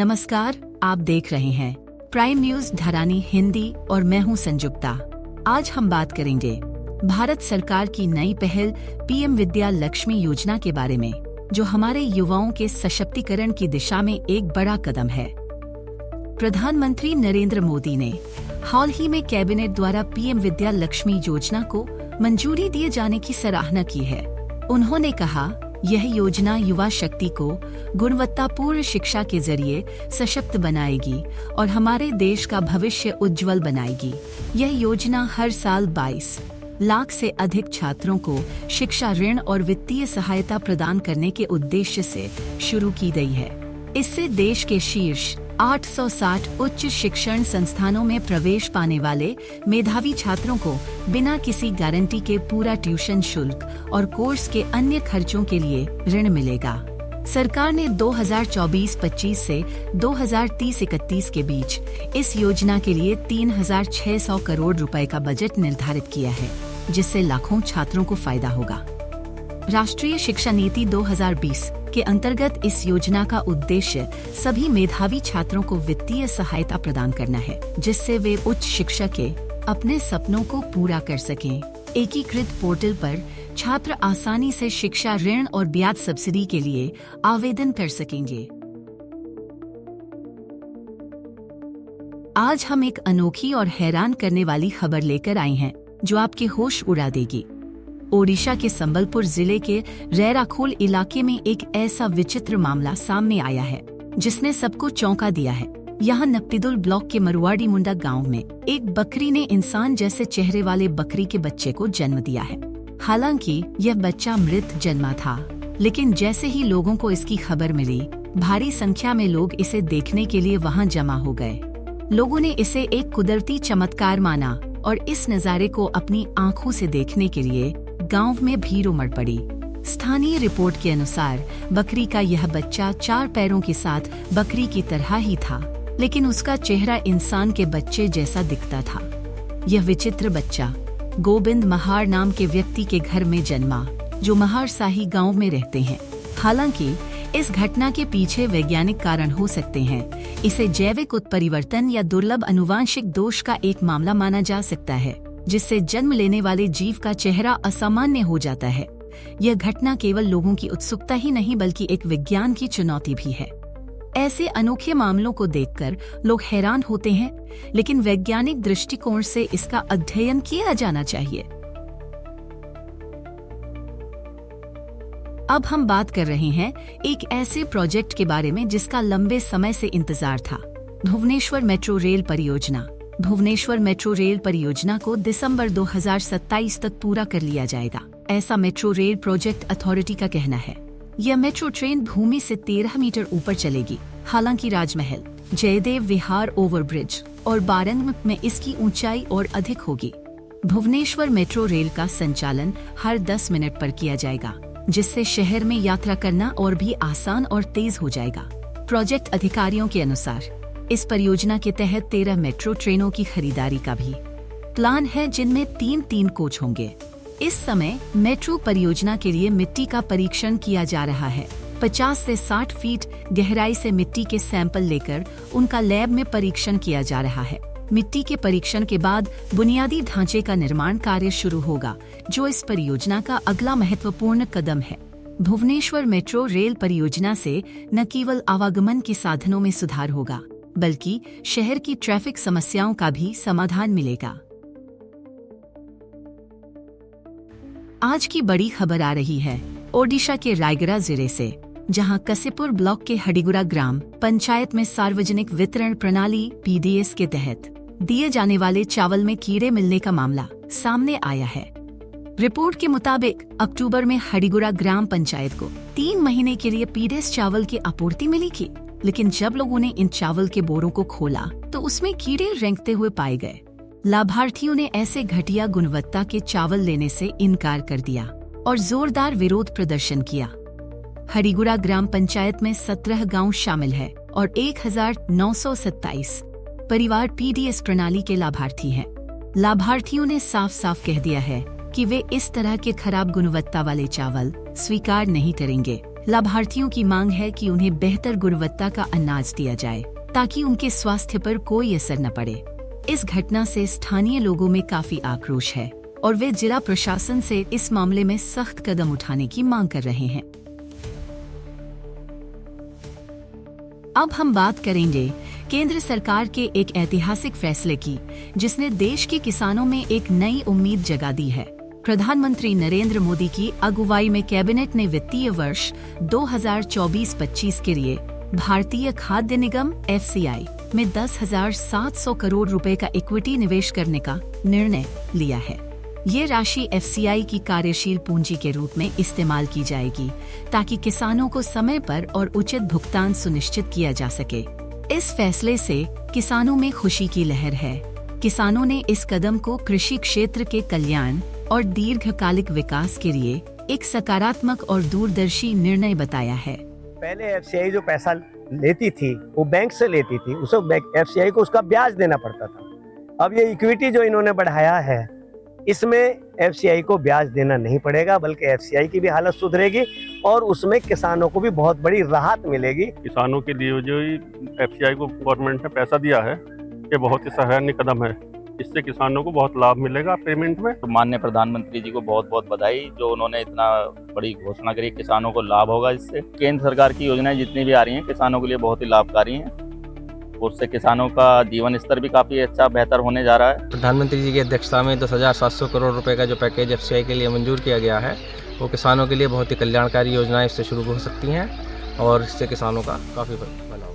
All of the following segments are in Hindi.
नमस्कार, आप देख रहे हैं प्राइम न्यूज धरानी हिंदी और मैं हूं संजुक्ता। आज हम बात करेंगे भारत सरकार की नई पहल पीएम विद्या लक्ष्मी योजना के बारे में, जो हमारे युवाओं के सशक्तिकरण की दिशा में एक बड़ा कदम है। प्रधानमंत्री नरेंद्र मोदी ने हाल ही में कैबिनेट द्वारा पीएम विद्या लक्ष्मी योजना को मंजूरी दिए जाने की सराहना की है। उन्होंने कहा, यह योजना युवा शक्ति को गुणवत्तापूर्ण शिक्षा के जरिए सशक्त बनाएगी और हमारे देश का भविष्य उज्जवल बनाएगी। यह योजना हर साल 22 लाख से अधिक छात्रों को शिक्षा ऋण और वित्तीय सहायता प्रदान करने के उद्देश्य से शुरू की गई है। इससे देश के शीर्ष 860 उच्च शिक्षण संस्थानों में प्रवेश पाने वाले मेधावी छात्रों को बिना किसी गारंटी के पूरा ट्यूशन शुल्क और कोर्स के अन्य खर्चों के लिए ऋण मिलेगा। सरकार ने 2024-25 से 2030-31 के बीच इस योजना के लिए 3,600 करोड़ रुपए का बजट निर्धारित किया है, जिससे लाखों छात्रों को फायदा होगा। राष्ट्रीय शिक्षा नीति 2020 के अंतर्गत इस योजना का उद्देश्य सभी मेधावी छात्रों को वित्तीय सहायता प्रदान करना है, जिससे वे उच्च शिक्षा के अपने सपनों को पूरा कर सकें। एकीकृत पोर्टल पर छात्र आसानी से शिक्षा ऋण और ब्याज सब्सिडी के लिए आवेदन कर सकेंगे। आज हम एक अनोखी और हैरान करने वाली खबर लेकर आए हैं, जो आपके होश उड़ा देगी। ओडिशा के संबलपुर जिले के रैराखोल इलाके में एक ऐसा विचित्र मामला सामने आया है, जिसने सबको चौंका दिया है। यहाँ नप्पिदुल ब्लॉक के मरुआडी मुंडा गांव में एक बकरी ने इंसान जैसे चेहरे वाले बकरी के बच्चे को जन्म दिया है। हालांकि यह बच्चा मृत जन्मा था, लेकिन जैसे ही लोगों को इसकी खबर मिली, भारी संख्या में लोग इसे देखने के लिए वहाँ जमा हो गए। लोगों ने इसे एक कुदरती चमत्कार माना और इस नज़ारे को अपनी आँखों से देखने के लिए गांव में भीड़ उमड़ पड़ी। स्थानीय रिपोर्ट के अनुसार बकरी का यह बच्चा 4 पैरों के साथ बकरी की तरह ही था, लेकिन उसका चेहरा इंसान के बच्चे जैसा दिखता था। यह विचित्र बच्चा गोविंद महार नाम के व्यक्ति के घर में जन्मा, जो महार शाही गांव में रहते हैं। हालांकि इस घटना के पीछे वैज्ञानिक कारण हो सकते हैं। इसे जैविक उत्परिवर्तन या दुर्लभ आनुवांशिक दोष का एक मामला माना जा सकता है, जिससे जन्म लेने वाले जीव का चेहरा असामान्य हो जाता है। यह घटना केवल लोगों की उत्सुकता ही नहीं, बल्कि एक विज्ञान की चुनौती भी है। ऐसे अनोखे मामलों को देखकर लोग हैरान होते हैं, लेकिन वैज्ञानिक दृष्टिकोण से इसका अध्ययन किया जाना चाहिए। अब हम बात कर रहे हैं एक ऐसे प्रोजेक्ट के बारे में जिसका लंबे समय से इंतजार था। भुवनेश्वर मेट्रो रेल परियोजना। भुवनेश्वर मेट्रो रेल परियोजना को दिसंबर 2027 तक पूरा कर लिया जाएगा, ऐसा मेट्रो रेल प्रोजेक्ट अथॉरिटी का कहना है। यह मेट्रो ट्रेन भूमि से 13 मीटर ऊपर चलेगी। हालांकि राजमहल, जयदेव विहार ओवरब्रिज और बारंग में इसकी ऊंचाई और अधिक होगी। भुवनेश्वर मेट्रो रेल का संचालन हर 10 मिनट पर किया जाएगा, जिससे शहर में यात्रा करना और भी आसान और तेज हो जाएगा। प्रोजेक्ट अधिकारियों के अनुसार इस परियोजना के तहत 13 मेट्रो ट्रेनों की खरीदारी का भी प्लान है, जिनमें 3-3 कोच होंगे। इस समय मेट्रो परियोजना के लिए मिट्टी का परीक्षण किया जा रहा है। 50 से 60 फीट गहराई से मिट्टी के सैंपल लेकर उनका लैब में परीक्षण किया जा रहा है। मिट्टी के परीक्षण के बाद बुनियादी ढांचे का निर्माण कार्य शुरू होगा, जो इस परियोजना का अगला महत्वपूर्ण कदम है। भुवनेश्वर मेट्रो रेल परियोजना से न केवल आवागमन के साधनों में सुधार होगा, बल्कि शहर की ट्रैफिक समस्याओं का भी समाधान मिलेगा। आज की बड़ी खबर आ रही है ओडिशा के रायगढ़ जिले से, जहां कसिपुर ब्लॉक के हडिगुड़ा ग्राम पंचायत में सार्वजनिक वितरण प्रणाली (पीडीएस) के तहत दिए जाने वाले चावल में कीड़े मिलने का मामला सामने आया है। रिपोर्ट के मुताबिक अक्टूबर में हडिगुड़ा ग्राम पंचायत को 3 महीने के लिए पीडीएस चावल की आपूर्ति मिली थी, लेकिन जब लोगों ने इन चावल के बोरों को खोला तो उसमें कीड़े रेंगते हुए पाए गए। लाभार्थियों ने ऐसे घटिया गुणवत्ता के चावल लेने से इनकार कर दिया और जोरदार विरोध प्रदर्शन किया। हडिगुड़ा ग्राम पंचायत में 17 गांव शामिल है और 1927 परिवार पीडीएस प्रणाली के लाभार्थी हैं। लाभार्थियों ने साफ साफ कह दिया है कि वे इस तरह के खराब गुणवत्ता वाले चावल स्वीकार नहीं करेंगे। लाभार्थियों की मांग है कि उन्हें बेहतर गुणवत्ता का अनाज दिया जाए ताकि उनके स्वास्थ्य पर कोई असर न पड़े। इस घटना से स्थानीय लोगों में काफी आक्रोश है और वे जिला प्रशासन से इस मामले में सख्त कदम उठाने की मांग कर रहे हैं। अब हम बात करेंगे केंद्र सरकार के एक ऐतिहासिक फैसले की, जिसने देश के किसानों में एक नई उम्मीद जगा दी है। प्रधानमंत्री नरेंद्र मोदी की अगुवाई में कैबिनेट ने वित्तीय वर्ष 2024-25 के लिए भारतीय खाद्य निगम (FCI) में 10,700 करोड़ रुपए का इक्विटी निवेश करने का निर्णय लिया है। ये राशि FCI की कार्यशील पूंजी के रूप में इस्तेमाल की जाएगी ताकि किसानों को समय पर और उचित भुगतान सुनिश्चित किया जा सके। इस फैसले से किसानों में खुशी की लहर है। किसानों ने इस कदम को कृषि क्षेत्र के कल्याण और दीर्घकालिक विकास के लिए एक सकारात्मक और दूरदर्शी निर्णय बताया है। पहले FCI जो पैसा लेती थी वो बैंक से लेती थी, उसे FCI को उसका ब्याज देना पड़ता था। अब ये इक्विटी जो इन्होंने बढ़ाया है, इसमें FCI को ब्याज देना नहीं पड़ेगा, बल्कि FCI की भी हालत सुधरेगी और उसमें किसानों को भी बहुत बड़ी राहत मिलेगी। किसानों के लिए जो FCI को गवर्नमेंट ने पैसा दिया है, ये बहुत ही सराहनीय कदम है। इससे किसानों को बहुत लाभ मिलेगा पेमेंट में। तो माननीय प्रधानमंत्री जी को बहुत बहुत बधाई, जो उन्होंने इतना बड़ी घोषणा करी। किसानों को लाभ होगा इससे। केंद्र सरकार की योजनाएं जितनी भी आ रही हैं किसानों के लिए बहुत ही लाभकारी हैं। उससे किसानों का जीवन स्तर भी काफी अच्छा बेहतर होने जा रहा है। प्रधानमंत्री जी की अध्यक्षता में 10,700 करोड़ रुपए का जो पैकेज FCI के लिए मंजूर किया गया है, वो किसानों के लिए बहुत ही कल्याणकारी योजनाएं इससे शुरू हो सकती हैं और इससे किसानों का काफी भला होगा।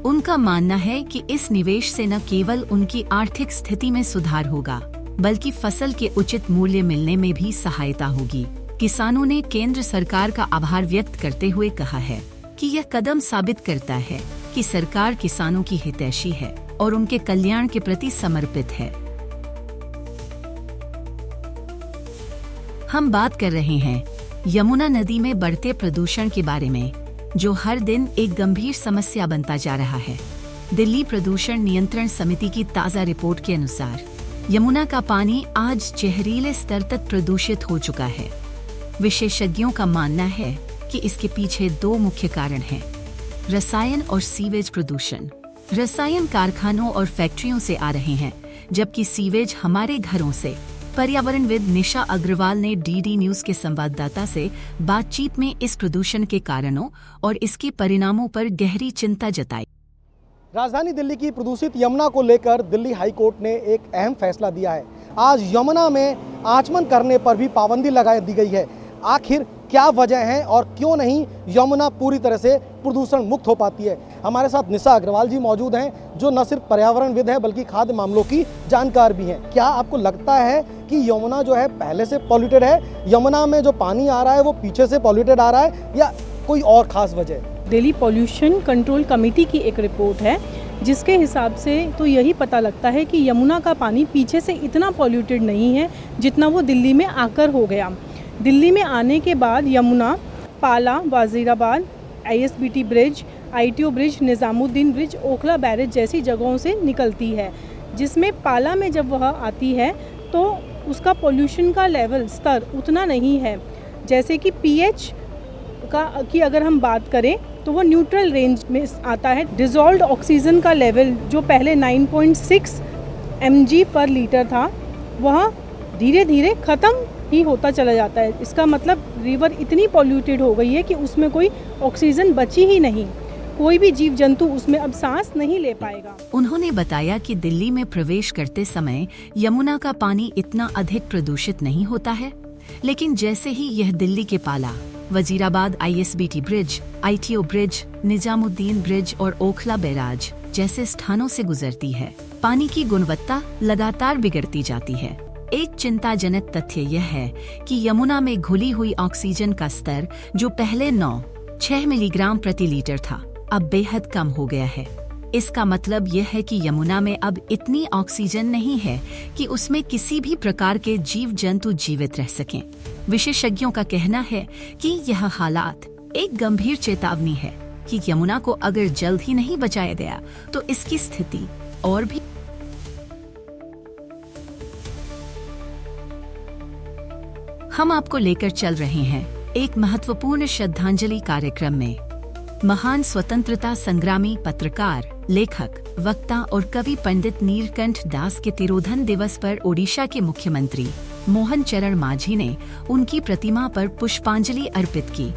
उनका मानना है कि इस निवेश से न केवल उनकी आर्थिक स्थिति में सुधार होगा, बल्कि फसल के उचित मूल्य मिलने में भी सहायता होगी। किसानों ने केंद्र सरकार का आभार व्यक्त करते हुए कहा है कि यह कदम साबित करता है कि सरकार किसानों की हितैषी है और उनके कल्याण के प्रति समर्पित है। हम बात कर रहे हैं यमुना नदी में बढ़ते प्रदूषण के बारे में, जो हर दिन एक गंभीर समस्या बनता जा रहा है। दिल्ली प्रदूषण नियंत्रण समिति की ताज़ा रिपोर्ट के अनुसार यमुना का पानी आज जहरीले स्तर तक प्रदूषित हो चुका है। विशेषज्ञों का मानना है कि इसके पीछे दो मुख्य कारण हैं: रसायन और सीवेज प्रदूषण। रसायन कारखानों और फैक्ट्रियों से आ रहे हैं, जबकि सीवेज हमारे घरों से। पर्यावरणविद निशा अग्रवाल ने DD न्यूज के संवाददाता से बातचीत में इस प्रदूषण के कारणों और इसके परिणामों पर गहरी चिंता जताई। राजधानी दिल्ली की प्रदूषित यमुना को लेकर दिल्ली हाई कोर्ट ने एक अहम फैसला दिया है। आज यमुना में आचमन करने पर भी पाबंदी लगा दी गई है। आखिर क्या वजह है और क्यों नहीं यमुना पूरी तरह से प्रदूषण मुक्त हो पाती है? हमारे साथ निशा अग्रवाल जी मौजूद हैं, जो न सिर्फ पर्यावरणविद हैं बल्कि खाद्य मामलों की जानकार भी हैं। क्या आपको लगता है कि यमुना जो है पहले से पॉल्यूटेड है? यमुना में जो पानी आ रहा है वो पीछे से पॉल्यूटेड आ रहा है या कोई और खास वजह? दिल्ली पॉल्यूशन कंट्रोल कमेटी की एक रिपोर्ट है, जिसके हिसाब से तो यही पता लगता है कि यमुना का पानी पीछे से इतना पॉल्यूटेड नहीं है जितना वो दिल्ली में आकर हो गया। दिल्ली में आने के बाद यमुना पाला, वाजीराबाद, ISBT bridge, ITO bridge, Nizamuddin bridge, Okhla barrage जैसी जगहों से निकलती है, जिसमें पाला में जब वह आती है तो उसका पोल्यूशन का लेवल स्तर उतना नहीं है। जैसे कि pH की अगर हम बात करें तो वो न्यूट्रल रेंज में आता है। डिज़ोल्व्ड ऑक्सीजन का लेवल जो पहले 9.6 mg पर लीटर था, वह धीरे धीरे ख़त्म ही होता चला जाता है। इसका मतलब रिवर इतनी पॉल्यूटेड हो गई है कि उसमें कोई ऑक्सीजन बची ही नहीं। कोई भी जीव जंतु उसमें अब सांस नहीं ले पाएगा। उन्होंने बताया कि दिल्ली में प्रवेश करते समय यमुना का पानी इतना अधिक प्रदूषित नहीं होता है, लेकिन जैसे ही यह दिल्ली के पाला, Wazirabad ISBT bridge, ITO bridge, Nizamuddin bridge और ओखला बैराज जैसे स्थानों से गुजरती है, पानी की गुणवत्ता लगातार बिगड़ती जाती है। एक चिंताजनक तथ्य यह है कि यमुना में घुली हुई ऑक्सीजन का स्तर, जो पहले 9.6 मिलीग्राम प्रति लीटर था, अब बेहद कम हो गया है। इसका मतलब यह है कि यमुना में अब इतनी ऑक्सीजन नहीं है कि उसमें किसी भी प्रकार के जीव जंतु जीवित रह सकें। विशेषज्ञों का कहना है कि यह हालात एक गंभीर चेतावनी है कि यमुना को अगर जल्द ही नहीं बचाया गया तो इसकी स्थिति और भी। हम आपको लेकर चल रहे हैं एक महत्वपूर्ण श्रद्धांजलि कार्यक्रम में महान स्वतंत्रता संग्रामी, पत्रकार, लेखक, वक्ता और कवि पंडित नीलकंठ दास के तिरोधन दिवस पर ओडिशा के मुख्यमंत्री मोहन चरण मांझी ने उनकी प्रतिमा पर पुष्पांजलि अर्पित की।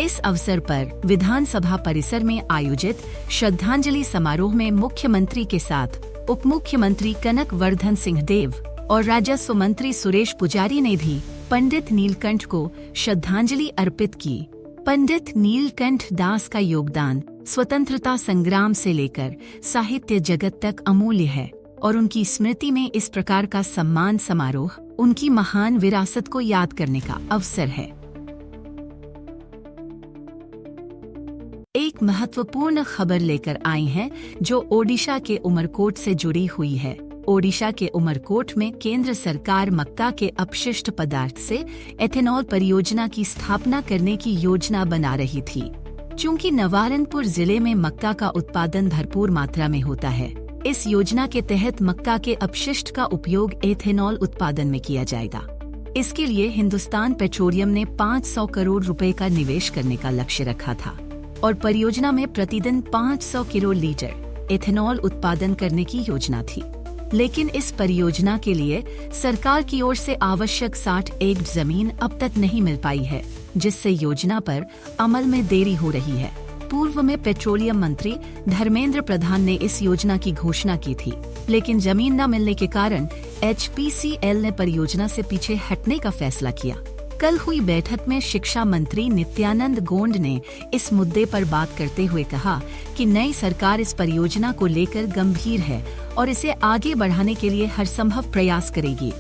इस अवसर पर विधानसभा परिसर में आयोजित श्रद्धांजलि समारोह में मुख्यमंत्री के साथ उप मुख्यमंत्री कनक वर्धन सिंहदेव और राजस्व मंत्री सुरेश पुजारी ने भी पंडित नीलकंठ को श्रद्धांजलि अर्पित की। पंडित नीलकंठ दास का योगदान स्वतंत्रता संग्राम से लेकर साहित्य जगत तक अमूल्य है और उनकी स्मृति में इस प्रकार का सम्मान समारोह उनकी महान विरासत को याद करने का अवसर है। एक महत्वपूर्ण खबर लेकर आए हैं जो ओडिशा के उमरकोट से जुड़ी हुई है। ओडिशा के उमरकोट में केंद्र सरकार मक्का के अपशिष्ट पदार्थ से एथेनॉल परियोजना की स्थापना करने की योजना बना रही थी। चूंकि नवारनपुर जिले में मक्का का उत्पादन भरपूर मात्रा में होता है, इस योजना के तहत मक्का के अपशिष्ट का उपयोग एथेनॉल उत्पादन में किया जाएगा। इसके लिए हिंदुस्तान पेट्रोलियम ने 500 करोड़ रुपए का निवेश करने का लक्ष्य रखा था और परियोजना में प्रतिदिन 500 किलो लीटर एथेनॉल उत्पादन करने की योजना थी। लेकिन इस परियोजना के लिए सरकार की ओर से आवश्यक 60 एकड़ जमीन अब तक नहीं मिल पाई है, जिससे योजना पर अमल में देरी हो रही है। पूर्व में पेट्रोलियम मंत्री धर्मेंद्र प्रधान ने इस योजना की घोषणा की थी, लेकिन जमीन न मिलने के कारण HPCL ने परियोजना से पीछे हटने का फैसला किया। कल हुई बैठक में शिक्षा मंत्री नित्यानंद गोंड ने इस मुद्दे पर बात करते हुए कहा कि नई सरकार इस परियोजना को लेकर गंभीर है और इसे आगे बढ़ाने के लिए हर संभव प्रयास करेगी।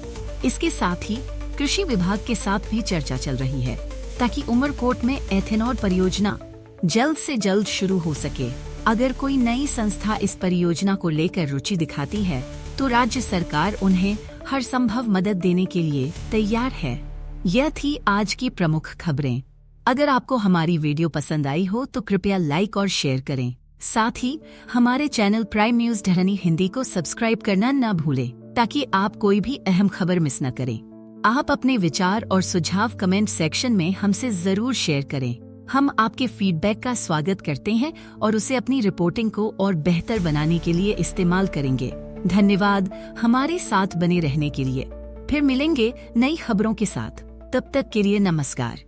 इसके साथ ही कृषि विभाग के साथ भी चर्चा चल रही है ताकि उमरकोट में एथेनॉल परियोजना जल्द से जल्द शुरू हो सके। अगर कोई नई संस्था इस परियोजना को लेकर रुचि दिखाती है तो राज्य सरकार उन्हें हर संभव मदद देने के लिए तैयार है। यह थी आज की प्रमुख खबरें। अगर आपको हमारी वीडियो पसंद आई हो तो कृपया लाइक और शेयर करें। साथ ही हमारे चैनल प्राइम न्यूज धरानी हिंदी को सब्सक्राइब करना न भूलें ताकि आप कोई भी अहम खबर मिस न करें। आप अपने विचार और सुझाव कमेंट सेक्शन में हमसे जरूर शेयर करें। हम आपके फीडबैक का स्वागत करते हैं और उसे अपनी रिपोर्टिंग को और बेहतर बनाने के लिए इस्तेमाल करेंगे। धन्यवाद हमारे साथ बने रहने के लिए। फिर मिलेंगे नई खबरों के साथ। तब तक के लिए नमस्कार।